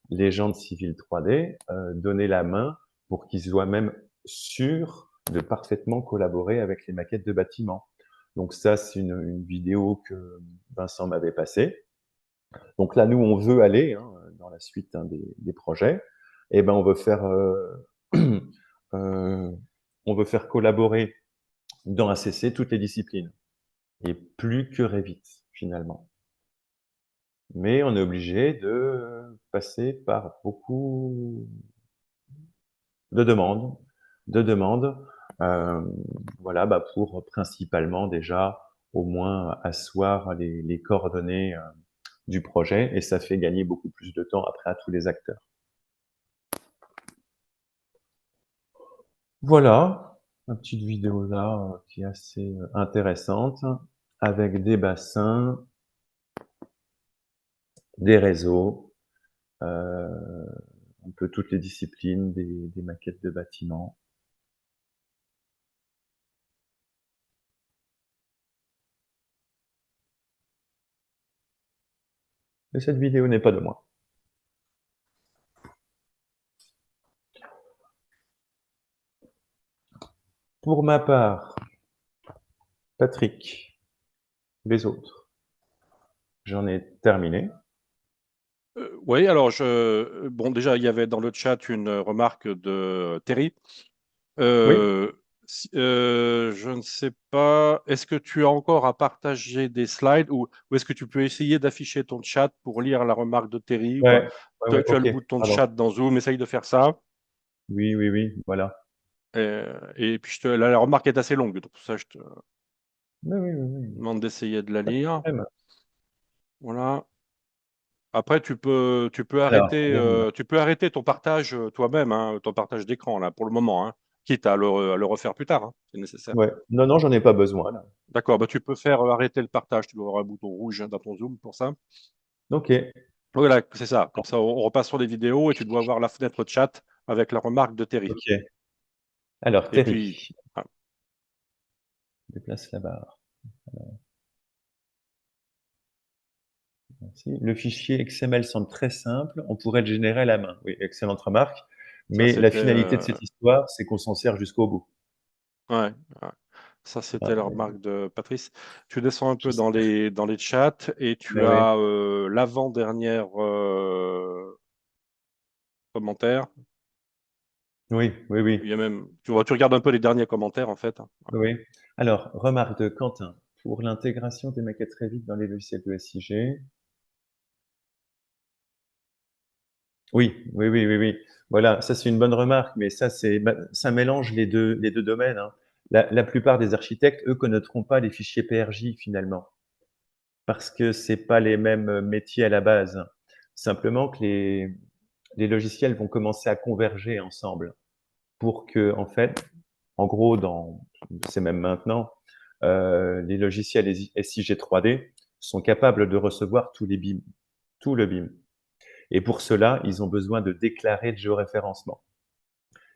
les gens de Civil 3D, donner la main pour qu'ils soient même sûrs de parfaitement collaborer avec les maquettes de bâtiments. Donc ça, c'est une vidéo que Vincent m'avait passée. Donc là, nous, on veut aller dans la suite des projets. Et ben, on veut faire collaborer dans ACC toutes les disciplines et plus que Revit finalement. Mais on est obligé de passer par beaucoup de demandes, voilà, bah, pour principalement déjà au moins asseoir les coordonnées du projet, et ça fait gagner beaucoup plus de temps après à tous les acteurs. Voilà, une petite vidéo là qui est assez intéressante, avec des bassins, des réseaux, un peu toutes les disciplines, des maquettes de bâtiments. Et cette vidéo n'est pas de moi. Pour ma part, Patrick, les autres, j'en ai terminé. Oui, alors bon, déjà, il y avait dans le chat une remarque de Terry. Oui, Je ne sais pas, est-ce que tu as encore à partager des slides ou est-ce que tu peux essayer d'afficher ton chat pour lire la remarque de Terry ou pas? ouais, ouais, Tu as le ok, bouton de pardon. chat dans Zoom, essaye de faire ça. Oui, oui, oui, voilà. Et puis la remarque est assez longue, donc pour ça je te Oui, oui, oui, oui. demande d'essayer de la lire. Problème. Voilà. Après, Alors, Myriam. tu peux arrêter ton partage toi-même, hein, ton partage d'écran là pour le moment, hein, quitte à le refaire plus tard, hein, c'est nécessaire. Ouais. Non, non, j'en ai pas besoin là. D'accord, bah, tu peux faire arrêter le partage. Tu dois avoir un bouton rouge dans ton Zoom pour ça. Ok, Voilà, c'est ça. Comme ça, on repasse sur les vidéos et tu dois avoir la fenêtre chat avec la remarque de Terry. ok. Alors, Et puis, Terry, ah, déplace la barre. Merci. Le fichier XML semble très simple. On pourrait le générer à la main. Oui, excellente remarque. ça Mais la c'était finalité de cette histoire, c'est qu'on s'en sert jusqu'au bout. ouais, ouais. Ça Ah, c'était la remarque de Patrice. Tu descends un je peu sais. dans les chats et tu Ah oui, as l'avant-dernière commentaire. oui, oui, oui. Il y a même, tu vois, tu regardes un peu les derniers commentaires en fait, hein. Oui. Alors, remarque de Quentin. Pour l'intégration des maquettes Revit dans les logiciels de SIG. Oui, oui, oui, oui, oui. Voilà, ça c'est une bonne remarque, mais ça mélange les deux domaines, hein. La plupart des architectes, eux, connaîtront pas les fichiers PRJ finalement, parce que c'est pas les mêmes métiers à la base. Simplement que les logiciels vont commencer à converger ensemble pour que, en fait, en gros, c'est même maintenant, les logiciels SIG 3D sont capables de recevoir tous les BIM, tout le BIM. Et pour cela, ils ont besoin de déclarer le géoréférencement.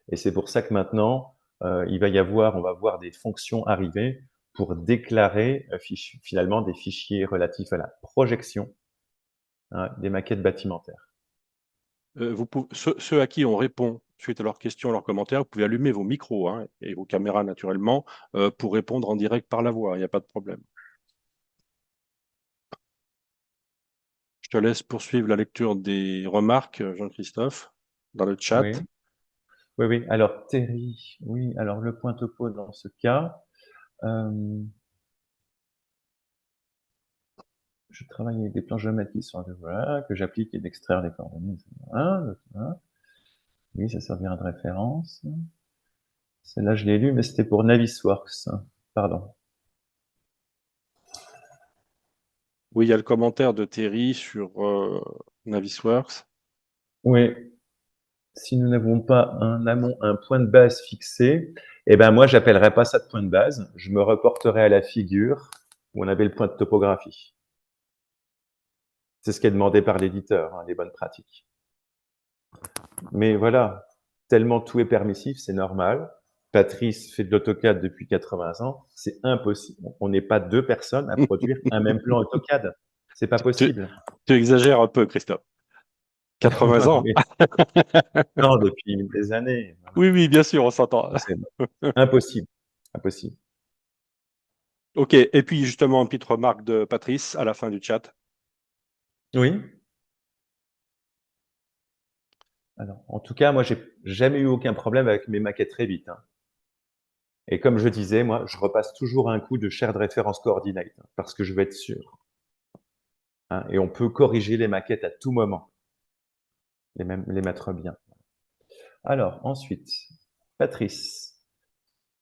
Et c'est pour ça que maintenant, on va voir des fonctions arriver pour déclarer finalement des fichiers relatifs à la projection, hein, des maquettes bâtimentaires. Ceux à qui on répond suite à leurs questions, leurs commentaires, vous pouvez allumer vos micros, hein, et vos caméras naturellement, pour répondre en direct par la voix. Il n'y a pas de problème. Je te laisse poursuivre la lecture des remarques, Jean-Christophe, dans le chat. Oui, oui, oui. Alors, Terry, oui. Alors, le point topo dans ce cas, euh, je travaille avec des plans géométriques sur voilà, que j'applique et d'extraire les coordonnées. Voilà. Oui, ça servira de référence. Celle-là, je l'ai lu, mais c'était pour Navisworks. Pardon. Oui, il y a le commentaire de Terry sur Navisworks. Oui. Si nous n'avons pas un amont, un point de base fixé, eh ben moi, j'appellerais pas ça de point de base. Je me reporterai à la figure où on avait le point de topographie. C'est ce qui est demandé par l'éditeur, hein, les bonnes pratiques. Mais voilà, tellement tout est permissif, c'est normal. Patrice fait de l'AutoCAD depuis 80 ans, c'est impossible. On n'est pas deux personnes à produire un même plan AutoCAD. C'est pas Tu, possible. tu exagères un peu, Christophe. 80 ans. Oui. Non, depuis des années. Voilà. Oui, oui, bien sûr, on s'entend. C'est impossible. Impossible. OK. Et puis, justement, une petite remarque de Patrice à la fin du chat. Oui. Alors, en tout cas, moi, j'ai jamais eu aucun problème avec mes maquettes très vite. Hein. Et comme je disais, moi, je repasse toujours un coup de shared reference coordinate hein, parce que je veux être sûr. Hein, et on peut corriger les maquettes à tout moment, les mettre bien. Alors, ensuite, Patrice,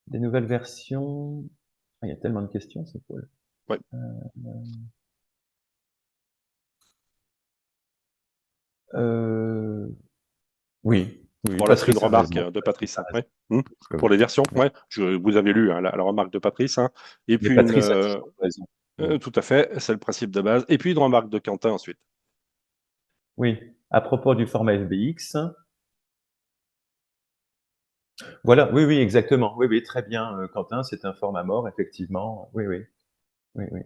des nouvelles versions. Ah, il y a tellement de questions, c'est cool. Ouais. Euh, oui, oui, Voilà, c'est une Patrice a remarque raison. de Patrice Patrice, a hein. raison. Ouais. Pour les versions, ouais. Vous avez lu, hein, la remarque de Patrice, hein. Et Mais puis Patrice a toujours raison. tout à fait, c'est le principe de base. Et puis une remarque de Quentin ensuite. Oui, à propos du format FBX, voilà, oui, oui, exactement. Oui, oui, très bien, Quentin, c'est un format mort, effectivement. Oui, oui, oui, oui.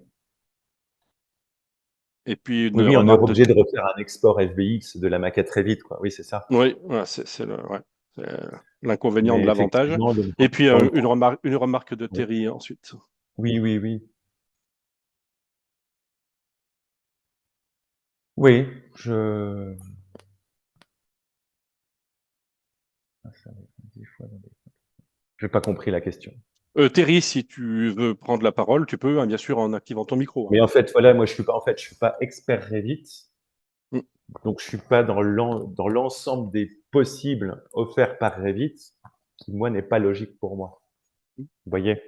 Et puis Oui, une oui, on est remarque de. obligé de refaire un export FBX de la maquette très vite, quoi. Oui, c'est ça. Oui, ouais, ouais, c'est l'inconvénient de Mais l'avantage. effectivement, Et puis dans le une remarque de oui, Terry ensuite. oui, oui, oui. Oui, je. Ah, ça va être 10 fois dans des- J'ai pas compris la question. Terry, si tu veux prendre la parole, tu peux, hein, bien sûr, en activant ton micro, hein. Mais en fait, voilà, moi, je suis pas expert Revit, Mm. donc je suis pas dans dans l'ensemble des possibles offerts par Revit, qui, moi, n'est pas logique pour moi. Vous voyez?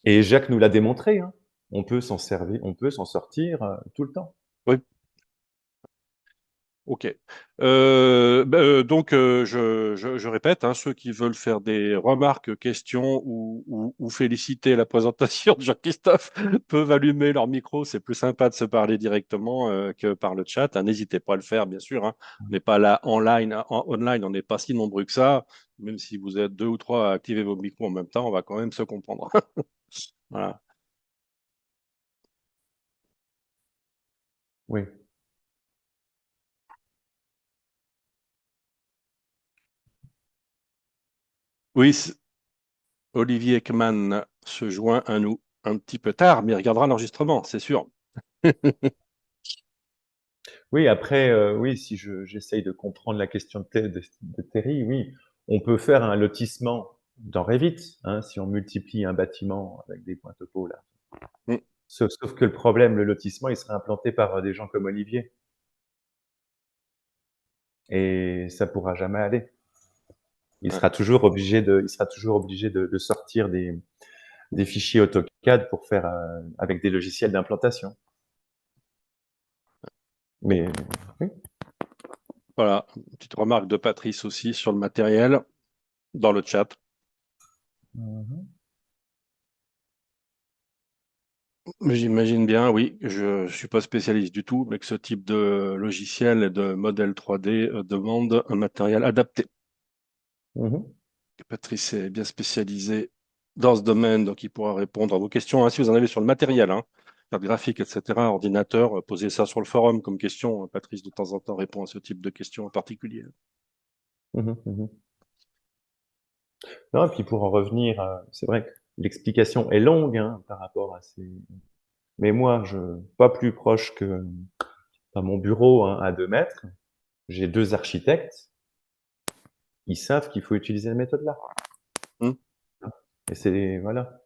Et Jacques nous l'a démontré, hein. On peut s'en servir, on peut s'en sortir tout le temps. Oui, OK. Donc, je répète, hein, ceux qui veulent faire des remarques, questions ou féliciter la présentation de Jean-Christophe peuvent allumer leur micro. C'est plus sympa de se parler directement que par le chat, hein. N'hésitez pas à le faire, bien sûr, hein. On n'est pas là online, on n'est pas si nombreux que ça. Même si vous êtes deux ou trois à activer vos micros en même temps, on va quand même se comprendre. Voilà. Oui. Oui, Olivier Ekman se joint à nous un petit peu tard, mais il regardera l'enregistrement, c'est sûr. Oui, après, oui, si j'essaye de comprendre la question de Terry, oui, on peut faire un lotissement dans Revit, hein, si on multiplie un bâtiment avec des points topo là. Mm. Sauf que le problème, le lotissement, il serait implanté par des gens comme Olivier. Et ça pourra jamais aller. Ouais. Il sera toujours obligé de sortir des fichiers AutoCAD pour faire avec des logiciels d'implantation. Mais oui. Voilà, une petite remarque de Patrice aussi sur le matériel dans le chat. Mhm. Mais j'imagine bien, oui, je ne suis pas spécialiste du tout, mais que ce type de logiciel et de modèle 3D demande un matériel adapté. Mhm. Patrice est bien spécialisé dans ce domaine, donc il pourra répondre à vos questions, hein, si vous en avez sur le matériel, hein. carte graphique, etc., ordinateur, posez ça sur le forum comme question. Patrice, de temps en temps, répond à ce type de questions en particulier. Mhm, mhm. Non, et puis pour en revenir, c'est vrai que l'explication est longue hein, par rapport à ces. Mais moi, pas plus proche que à mon bureau hein, à 2 mètres, j'ai 2 architectes. Ils savent qu'il faut utiliser la méthode-là. Hum, Et c'est voilà,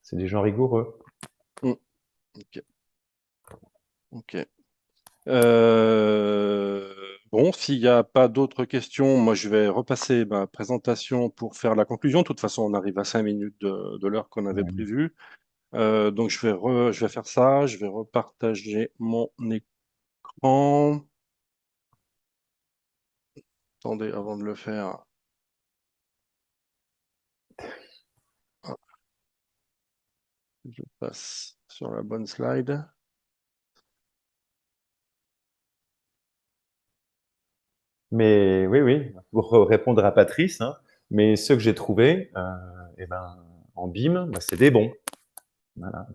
c'est des gens rigoureux. hum. Ok. Ok. Euh, Bon, s'il n'y a pas d'autres questions, moi je vais repasser ma présentation pour faire la conclusion. De toute façon, on arrive à 5 minutes de l'heure qu'on avait Ouais. prévue. Donc je vais faire ça, je vais repartager mon écran. Attendez, avant de le faire, je passe sur la bonne slide. Mais oui, oui, pour répondre à Patrice, hein, mais ceux que j'ai trouvés, eh ben, en BIM, bah, c'est des bons. Voilà.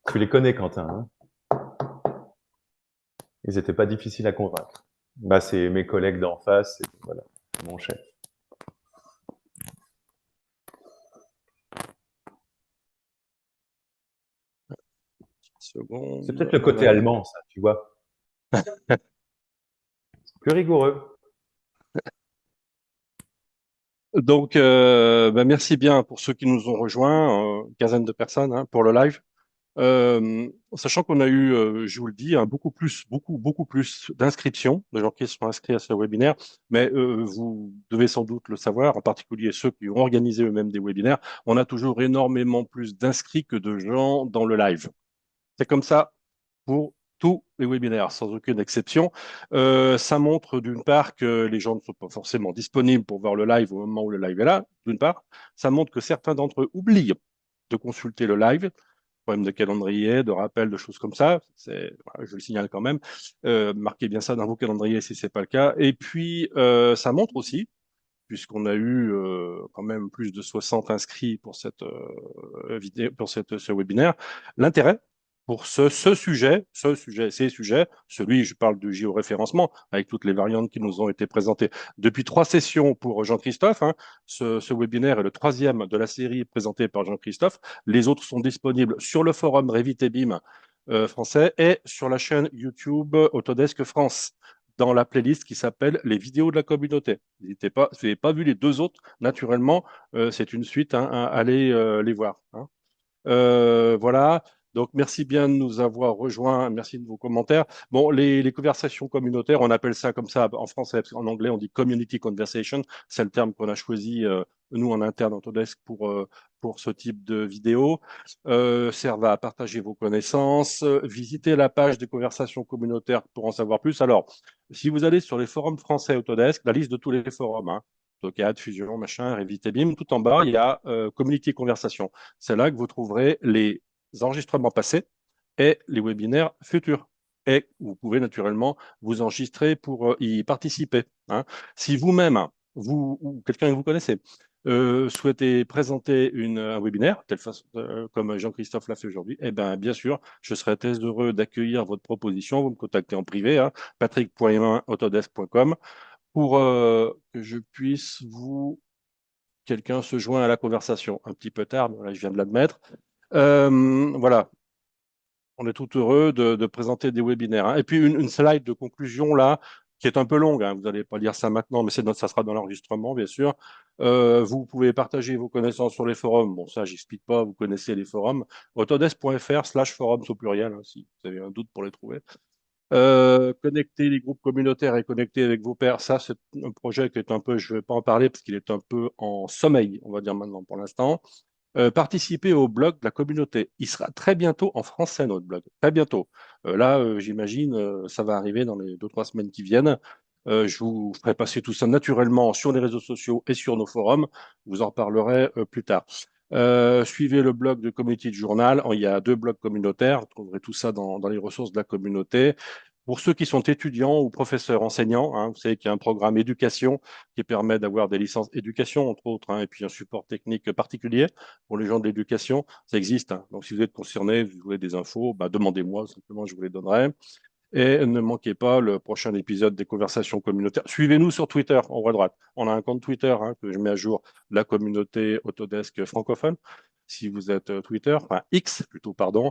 Tu les connais, Quentin. Hein. Ils n'étaient pas difficiles à convaincre. Bah, c'est mes collègues d'en face, et voilà, mon chef. C'est Seconde, peut-être le côté voilà. allemand, ça, tu vois. Plus rigoureux. Donc, merci bien pour ceux qui nous ont rejoints, une quinzaine de personnes hein, pour le live. Sachant qu'on a eu, je vous le dis, beaucoup plus d'inscriptions, de gens qui sont inscrits à ce webinaire, mais vous devez sans doute le savoir, en particulier ceux qui ont organisé eux-mêmes des webinaires, on a toujours énormément plus d'inscrits que de gens dans le live. C'est comme ça pour tous les webinaires, sans aucune exception. Ça montre d'une part que les gens ne sont pas forcément disponibles pour voir le live au moment où le live est là, d'une part. Ça montre que certains d'entre eux oublient de consulter le live, problème de calendrier, de rappel, de choses comme ça. Voilà, je le signale quand même. Marquez bien ça dans vos calendriers si ce n'est pas le cas. Et puis, ça montre aussi, puisqu'on a eu quand même plus de 60 inscrits pour cette vidéo, pour ce webinaire, l'intérêt pour ces sujets, celui, je parle du géoréférencement, avec toutes les variantes qui nous ont été présentées depuis 3 sessions pour Jean-Christophe. Hein, ce webinaire est le troisième de la série présentée par Jean-Christophe. Les autres sont disponibles sur le forum Revit et BIM français et sur la chaîne YouTube Autodesk France dans la playlist qui s'appelle Les vidéos de la communauté. N'hésitez pas, si vous n'avez pas vu les deux autres, naturellement, c'est une suite, hein, à aller les voir. Hein. Voilà. Donc, merci bien de nous avoir rejoints. Merci de vos commentaires. Bon, les conversations communautaires, on appelle ça comme ça en français, parce qu'en anglais, on dit community conversation. C'est le terme qu'on a choisi, nous, en interne, Autodesk, pour ce type de vidéo. Servent à partager vos connaissances. Visitez la page des conversations communautaires pour en savoir plus. Alors, si vous allez sur les forums français Autodesk, la liste de tous les forums, hein, AutoCAD, Fusion, machin, Revit et BIM, tout en bas, il y a community conversation. C'est là que vous trouverez les enregistrements passés et les webinaires futurs. Et vous pouvez naturellement vous enregistrer pour y participer. Hein. Si vous-même, vous ou quelqu'un que vous connaissez, souhaitez présenter un webinaire, comme Jean-Christophe l'a fait aujourd'hui, eh bien, bien sûr, je serai très heureux d'accueillir votre proposition. Vous me contactez en privé, hein, patrick.autodesk.com, pour que je puisse quelqu'un se joint à la conversation. Un petit peu tard, mais là, je viens de l'admettre. Voilà, on est tout heureux de présenter des webinaires. Hein. Et puis une slide de conclusion là, qui est un peu longue. Hein. Vous n'allez pas lire ça maintenant, mais ça sera dans l'enregistrement, bien sûr. Vous pouvez partager vos connaissances sur les forums. Bon, ça, j'explique pas. Vous connaissez les forums. autodesk.fr/forums au pluriel, hein, si vous avez un doute pour les trouver. Connecter les groupes communautaires et connecter avec vos pairs, ça c'est un projet qui est un peu, je ne vais pas en parler parce qu'il est un peu en sommeil, on va dire maintenant pour l'instant. Participer au blog de la communauté. Il sera très bientôt en français, notre blog. Très bientôt. Là, j'imagine, ça va arriver dans les 2, 3 semaines qui viennent. Je vous ferai passer tout ça naturellement sur les réseaux sociaux et sur nos forums. Vous en parlerez plus tard. Suivez le blog de Community Journal. Il y a 2 blogs communautaires. Vous trouverez tout ça dans les ressources de la communauté. Pour ceux qui sont étudiants ou professeurs enseignants, hein, vous savez qu'il y a un programme éducation qui permet d'avoir des licences éducation, entre autres, hein, et puis un support technique particulier pour les gens de l'éducation. Ça existe. Hein. Donc, si vous êtes concerné, vous voulez des infos, bah, demandez-moi, simplement, je vous les donnerai. Et ne manquez pas le prochain épisode des conversations communautaires. Suivez-nous sur Twitter, en haut à droite. On a un compte Twitter hein, que je mets à jour, la communauté Autodesk francophone. Si vous êtes Twitter, enfin X plutôt, pardon.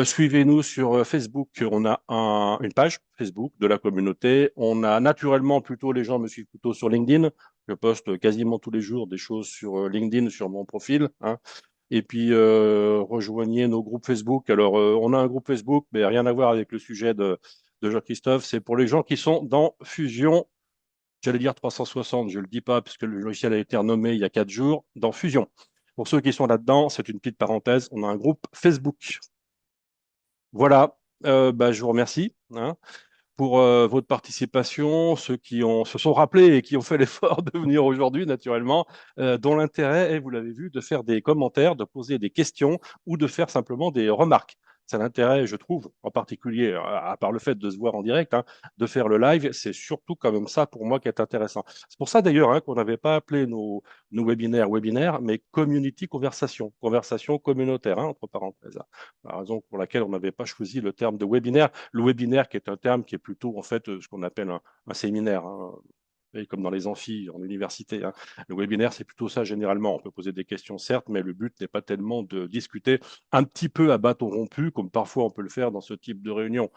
Suivez-nous sur Facebook. On a une page Facebook de la communauté. On a naturellement plutôt, les gens me suivent plutôt sur LinkedIn. Je poste quasiment tous les jours des choses sur LinkedIn, sur mon profil. Hein. Et puis, rejoignez nos groupes Facebook. Alors, on a un groupe Facebook, mais rien à voir avec le sujet de Jean-Christophe. C'est pour les gens qui sont dans Fusion, j'allais dire 360, je ne le dis pas puisque le logiciel a été renommé il y a 4 jours, dans Fusion. Pour ceux qui sont là-dedans, c'est une petite parenthèse, on a un groupe Facebook. Voilà, bah, je vous remercie. Hein pour votre participation, ceux qui se sont rappelés et qui ont fait l'effort de venir aujourd'hui, naturellement, dont l'intérêt est, vous l'avez vu, de faire des commentaires, de poser des questions ou de faire simplement des remarques. C'est l'intérêt, je trouve, en particulier, à part le fait de se voir en direct, hein, de faire le live, c'est surtout quand même ça pour moi qui est intéressant. C'est pour ça d'ailleurs hein, qu'on n'avait pas appelé nos webinaires, mais community conversation, conversation communautaire, hein, entre parenthèses. La raison pour laquelle on n'avait pas choisi le terme de webinaire. Le webinaire qui est un terme qui est plutôt en fait ce qu'on appelle un séminaire. Hein comme dans les amphis en université. Hein. Le webinaire, c'est plutôt ça généralement. On peut poser des questions, certes, mais le but n'est pas tellement de discuter un petit peu à bâton rompu, comme parfois on peut le faire dans ce type de réunion.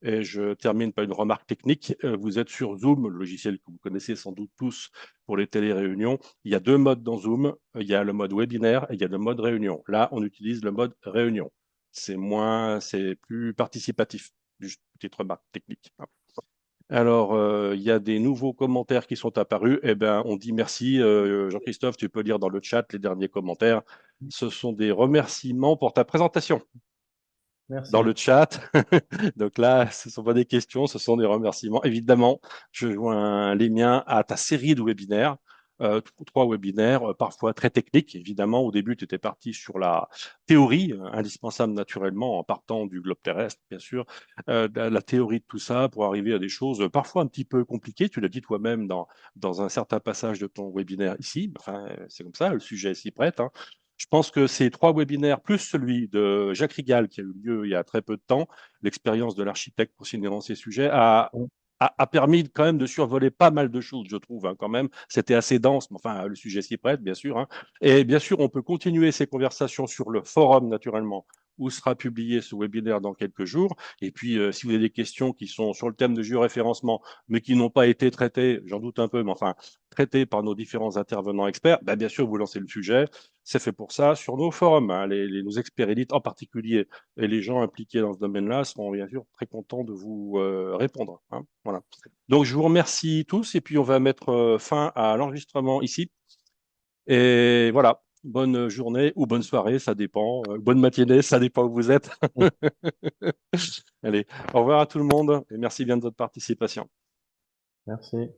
Et je termine par une remarque technique. Vous êtes sur Zoom, le logiciel que vous connaissez sans doute tous pour les téléréunions. Il y a 2 modes dans Zoom. Il y a le mode webinaire et il y a le mode réunion. Là, on utilise le mode réunion. C'est plus participatif. Juste une petite remarque technique. Hein. Alors, il y a des nouveaux commentaires qui sont apparus. Eh bien, on dit merci. Jean-Christophe, tu peux lire dans le chat les derniers commentaires. Ce sont des remerciements pour ta présentation dans le Merci. chat. Donc là, ce ne sont pas des questions, ce sont des remerciements. Évidemment, je joins les miens à ta série de webinaires. 3 webinaires, parfois très techniques. Évidemment, au début, tu étais parti sur la théorie, indispensable naturellement, en partant du globe terrestre, bien sûr, la théorie de tout ça pour arriver à des choses parfois un petit peu compliquées. Tu l'as dit toi-même dans un certain passage de ton webinaire ici. Enfin, c'est comme ça, le sujet s'y prête. Hein. Je pense que ces 3 webinaires, plus celui de Jacques Rigal, qui a eu lieu il y a très peu de temps, l'expérience de l'architecte pour signer dans ces sujets, a permis quand même de survoler pas mal de choses, je trouve, hein, quand même. C'était assez dense, mais enfin, le sujet s'y prête, bien sûr. Hein. Et bien sûr, on peut continuer ces conversations sur le forum, naturellement, où sera publié ce webinaire dans quelques jours. Et puis, si vous avez des questions qui sont sur le thème de géoréférencement, mais qui n'ont pas été traitées, j'en doute un peu, mais enfin, traitées par nos différents intervenants experts, ben, bien sûr, vous lancez le sujet. C'est fait pour ça sur nos forums. Hein, nos experts élites en particulier et les gens impliqués dans ce domaine-là seront bien sûr très contents de vous répondre. Hein, voilà. Donc, je vous remercie tous et puis on va mettre fin à l'enregistrement ici. Et voilà, bonne journée ou bonne soirée, ça dépend. Bonne matinée, ça dépend où vous êtes. Allez, au revoir à tout le monde et merci bien de votre participation. Merci.